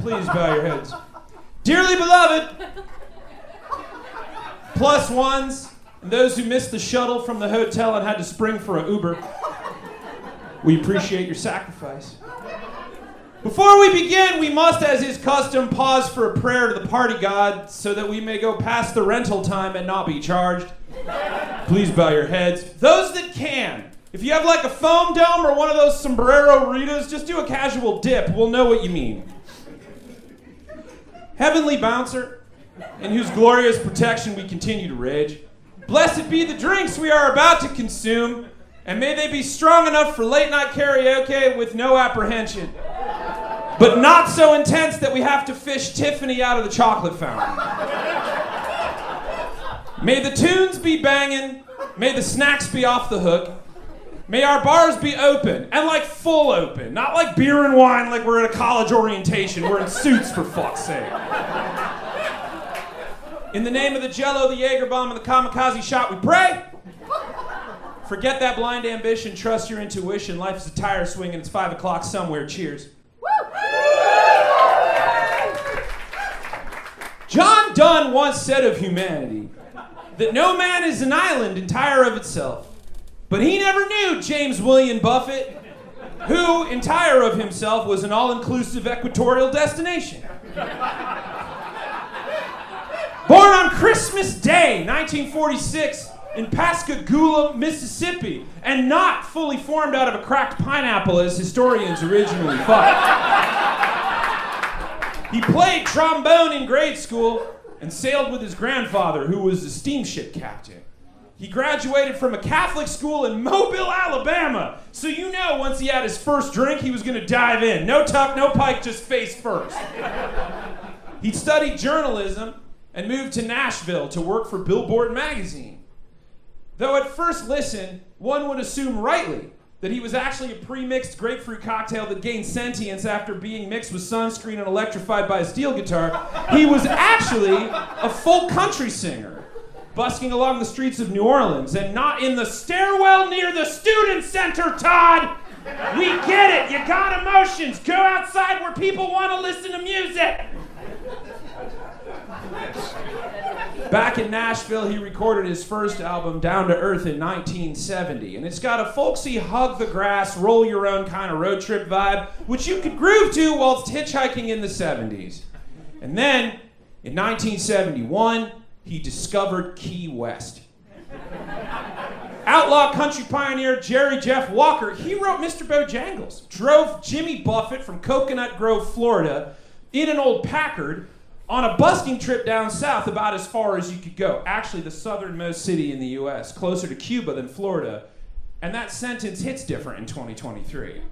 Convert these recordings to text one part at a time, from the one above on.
Please bow your heads. Dearly beloved, plus ones, and those who missed the shuttle from the hotel and had to spring for an Uber, we appreciate your sacrifice. Before we begin, we must, as is custom, pause for a prayer to the party god so that we may go past the rental time and not be charged. Please bow your heads. Those that can, if you have like a foam dome or one of those sombrero Ritas, just do a casual dip. We'll know what you mean. Heavenly bouncer, in whose glorious protection we continue to rage, blessed be the drinks we are about to consume, and may they be strong enough for late night karaoke with no apprehension, but not so intense that we have to fish Tiffany out of the chocolate fountain. May the tunes be banging, may the snacks be off the hook, may our bars be open, and like full open, not like beer and wine like we're at a college orientation, we're in suits for fuck's sake. In the name of the Jello, the Jaeger bomb, and the kamikaze shot, we pray. Forget that blind ambition, trust your intuition. Life is a tire swing and it's 5 o'clock somewhere. Cheers. John Donne once said of humanity that no man is an island entire of itself. But he never knew James William Buffett, who, entire of himself, was an all-inclusive equatorial destination. Born on Christmas Day, 1946, in Pascagoula, Mississippi, and not fully formed out of a cracked pineapple as historians originally thought. He played trombone in grade school and sailed with his grandfather, who was a steamship captain. He graduated from a Catholic school in Mobile, Alabama. So you know once he had his first drink, he was going to dive in. No tuck, no pike, just face first. He studied journalism and moved to Nashville to work for Billboard magazine. Though at first listen, one would assume rightly that he was actually a pre-mixed grapefruit cocktail that gained sentience after being mixed with sunscreen and electrified by a steel guitar. He was actually a folk country singer, busking along the streets of New Orleans, and not in the stairwell near the student center, Todd! We get it, you got emotions, go outside where people want to listen to music! Back in Nashville, he recorded his first album, Down to Earth, in 1970. And it's got a folksy, hug the grass, roll your own kind of road trip vibe, which you could groove to whilst hitchhiking in the 70s. And then, in 1971, he discovered Key West. Outlaw country pioneer Jerry Jeff Walker, he wrote Mr. Bojangles, drove Jimmy Buffett from Coconut Grove, Florida, in an old Packard, on a busking trip down south about as far as you could go. Actually, the southernmost city in the US, closer to Cuba than Florida. And that sentence hits different in 2023.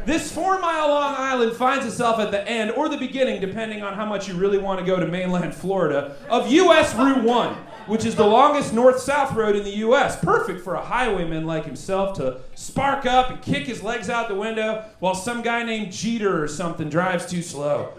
This 4-mile-long island finds itself at the end, or the beginning, depending on how much you really want to go to mainland Florida, of US Route 1, which is the longest north-south road in the US. Perfect for a highwayman like himself to spark up and kick his legs out the window while some guy named Jeter or something drives too slow.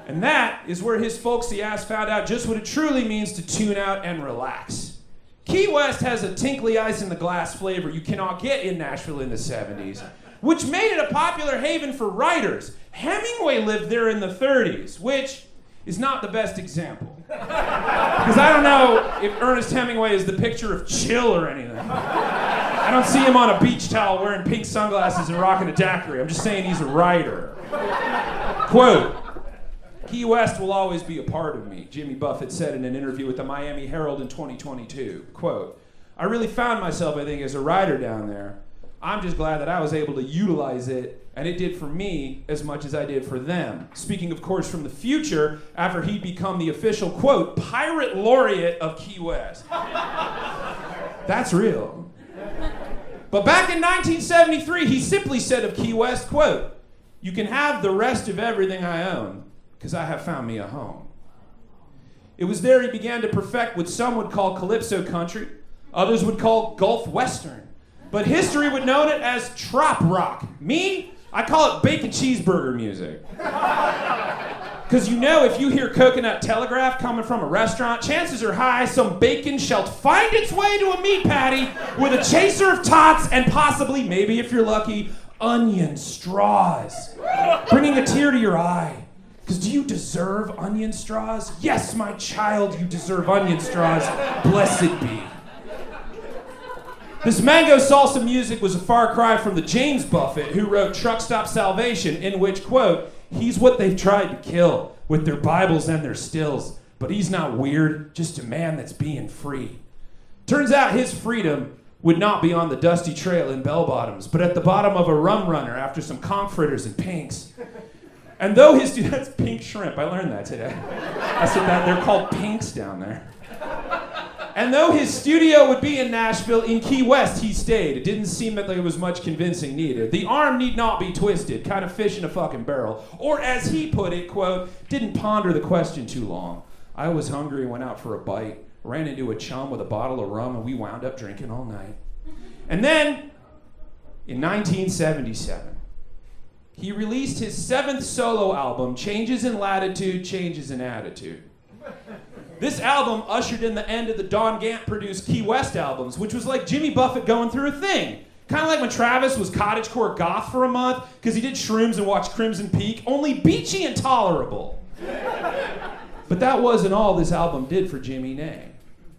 And that is where his folksy ass found out just what it truly means to tune out and relax. Key West has a tinkly ice-in-the-glass flavor you cannot get in Nashville in the 70s, which made it a popular haven for writers. Hemingway lived there in the 30s, which is not the best example. Because I don't know if Ernest Hemingway is the picture of chill or anything. I don't see him on a beach towel wearing pink sunglasses and rocking a daiquiri. I'm just saying he's a writer. Quote, Key West will always be a part of me, Jimmy Buffett said in an interview with the Miami Herald in 2022. Quote, I really found myself, I think, as a writer down there. I'm just glad that I was able to utilize it, and it did for me as much as I did for them. Speaking, of course, from the future, after he'd become the official, quote, pirate laureate of Key West. That's real. But back in 1973, he simply said of Key West, quote, you can have the rest of everything I own, because I have found me a home. It was there he began to perfect what some would call calypso country, others would call Gulf Western, but history would know it as trop rock. Me, I call it bacon cheeseburger music. Because you know if you hear Coconut Telegraph coming from a restaurant, chances are high some bacon shall find its way to a meat patty with a chaser of tots and possibly, maybe if you're lucky, onion straws, bringing a tear to your eye. Because do you deserve onion straws? Yes, my child, you deserve onion straws. Blessed be. This mango salsa music was a far cry from the James Buffett who wrote Truck Stop Salvation, in which, quote, he's what they've tried to kill with their Bibles and their stills, but he's not weird, just a man that's being free. Turns out his freedom would not be on the dusty trail in bell-bottoms, but at the bottom of a rum runner after some conch fritters and pinks. And though his, that's pink shrimp, I learned that today. I said that, they're called pinks down there. And though his studio would be in Nashville, in Key West he stayed. It didn't seem that there was much convincing needed. The arm need not be twisted, kind of fish in a fucking barrel. Or as he put it, quote, didn't ponder the question too long. I was hungry and went out for a bite, ran into a chum with a bottle of rum, and we wound up drinking all night. And then, in 1977, he released his 7th solo album, Changes in Latitude, Changes in Attitude. This album ushered in the end of the Don Gant-produced Key West albums, which was like Jimmy Buffett going through a thing. Kind of like when Travis was cottagecore goth for a month, because he did shrooms and watched Crimson Peak, only beachy and tolerable. But that wasn't all this album did for Jimmy Nay.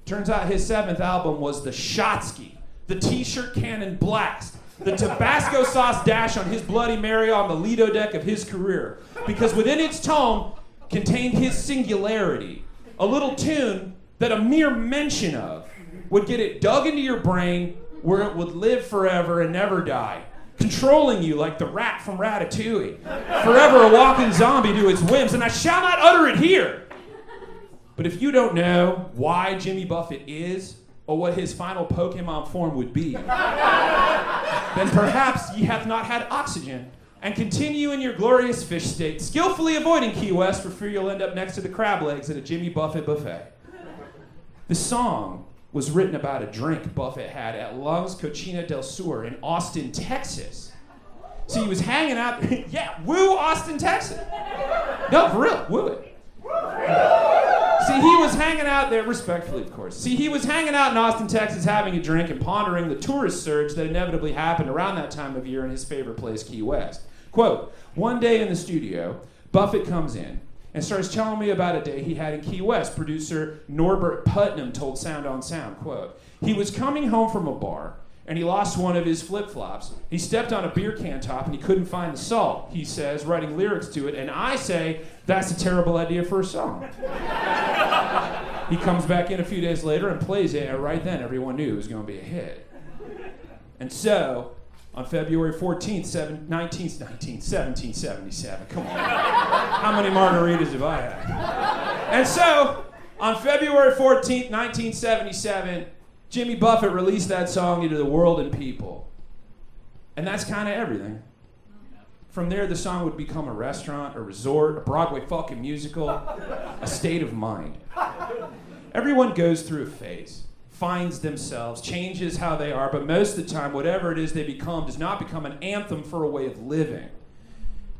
Turns out his 7th album was the Shotsky, the T-shirt cannon blast, the Tabasco sauce dash on his Bloody Mary on the Lido deck of his career, because within its tome contained his singularity, a little tune that a mere mention of would get it dug into your brain where it would live forever and never die, controlling you like the rat from Ratatouille, forever a walking zombie to its whims, and I shall not utter it here. But if you don't know why Jimmy Buffett is, or what his final Pokemon form would be, then perhaps ye hath not had oxygen, and continue in your glorious fish state, skillfully avoiding Key West for fear you'll end up next to the crab legs at a Jimmy Buffett buffet. The song was written about a drink Buffett had at Lung's Cochina del Sur in Austin, Texas. So he was hanging out, yeah, woo Austin, Texas. No, for real, woo it. See, he was hanging out there, respectfully, of course. See, he was hanging out in Austin, Texas, having a drink and pondering the tourist surge that inevitably happened around that time of year in his favorite place, Key West. Quote, one day in the studio, Buffett comes in and starts telling me about a day he had in Key West. Producer Norbert Putnam told Sound on Sound, quote, he was coming home from a bar and he lost one of his flip-flops. He stepped on a beer can top and he couldn't find the salt, he says, writing lyrics to it, and I say, that's a terrible idea for a song. He comes back in a few days later and plays it, and right then everyone knew it was going to be a hit. And so, on February 14th, 1777, come on, how many margaritas have I had? And so, on February 14th, 1977, Jimmy Buffett released that song into the world and people. And that's kind of everything. From there, the song would become a restaurant, a resort, a Broadway fucking musical, a state of mind. Everyone goes through a phase, finds themselves, changes how they are, but most of the time, whatever it is they become does not become an anthem for a way of living.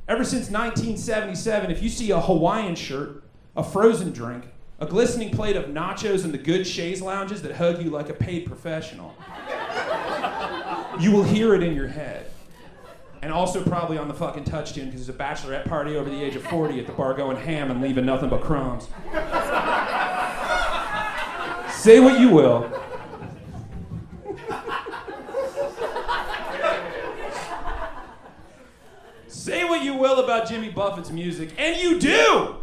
Ever since 1977, if you see a Hawaiian shirt, a frozen drink, a glistening plate of nachos in the good chaise lounges that hug you like a paid professional, you will hear it in your head. And also probably on the fucking touch tune because there's a bachelorette party over the age of 40 at the bar going ham and leaving nothing but crumbs. Say what you will. Say what you will about Jimmy Buffett's music, and you do!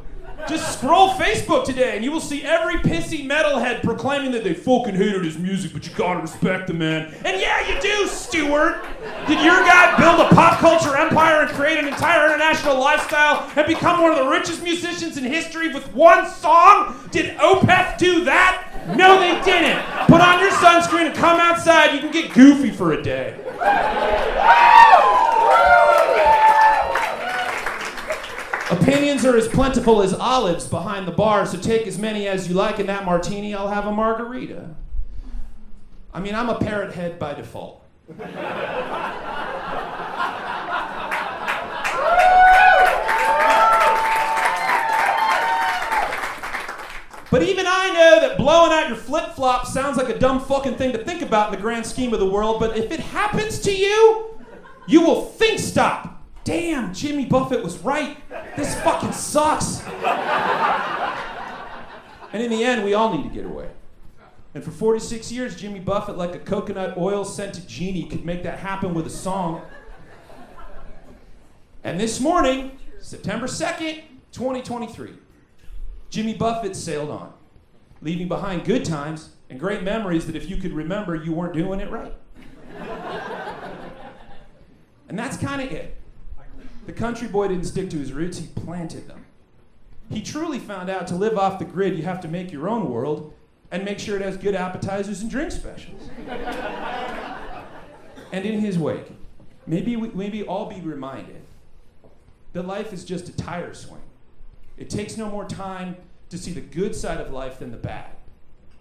Just scroll Facebook today and you will see every pissy metalhead proclaiming that they fucking hated his music, but you gotta respect the man. And yeah, you do, Stewart! Did your guy build a pop culture empire and create an entire international lifestyle and become one of the richest musicians in history with one song? Did Opeth do that? No, they didn't. Put on your sunscreen and come outside. You can get goofy for a day. Opinions are as plentiful as olives behind the bar, so take as many as you like. In that martini, I'll have a margarita. I mean, I'm a Parrothead by default. But even I know that blowing out your flip-flop sounds like a dumb fucking thing to think about in the grand scheme of the world, but if it happens to you, you will think stop. Damn, Jimmy Buffett was right. This fucking sucks. And in the end, we all need to get away. And for 46 years, Jimmy Buffett, like a coconut oil-scented genie, could make that happen with a song. And this morning, September 2nd, 2023, Jimmy Buffett sailed on, leaving behind good times and great memories that if you could remember, you weren't doing it right. And that's kind of it. The country boy didn't stick to his roots, he planted them. He truly found out to live off the grid, you have to make your own world and make sure it has good appetizers and drink specials. And in his wake, maybe all be reminded that life is just a tire swing. It takes no more time to see the good side of life than the bad.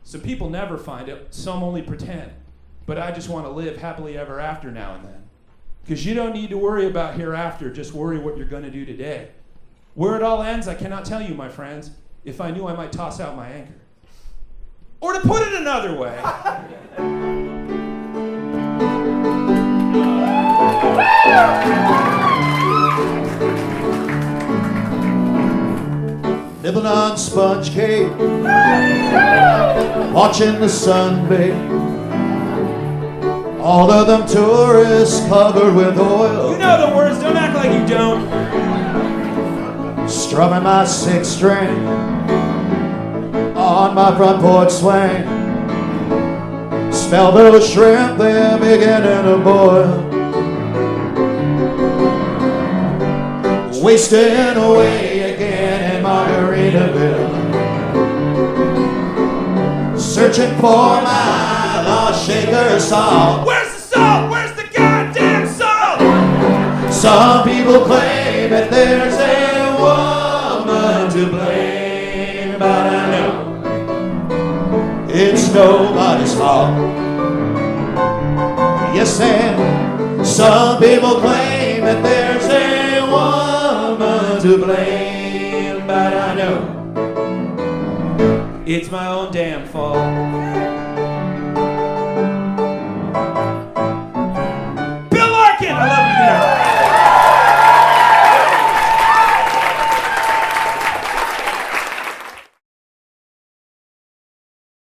Some people never find it, some only pretend. But I just want to live happily ever after now and then. Because you don't need to worry about hereafter, just worry what you're going to do today. Where it all ends, I cannot tell you, my friends. If I knew, I might toss out my anchor. Or to put it another way. Nibbling on sponge cake, watching the sun bake. All of them tourists covered with oil. You know the words, don't act like you don't. Strumming my sixth string on my front porch swing. Smell those shrimp, they're beginning to boil. Wasting away again in Margaritaville. Searching for my lost shaker salt. Where's the salt? Where's the goddamn salt? Some people claim that there's a woman to blame, but I know it's nobody's fault. Yes, and some people claim that there's a woman to blame, but I know it's my own damn fault.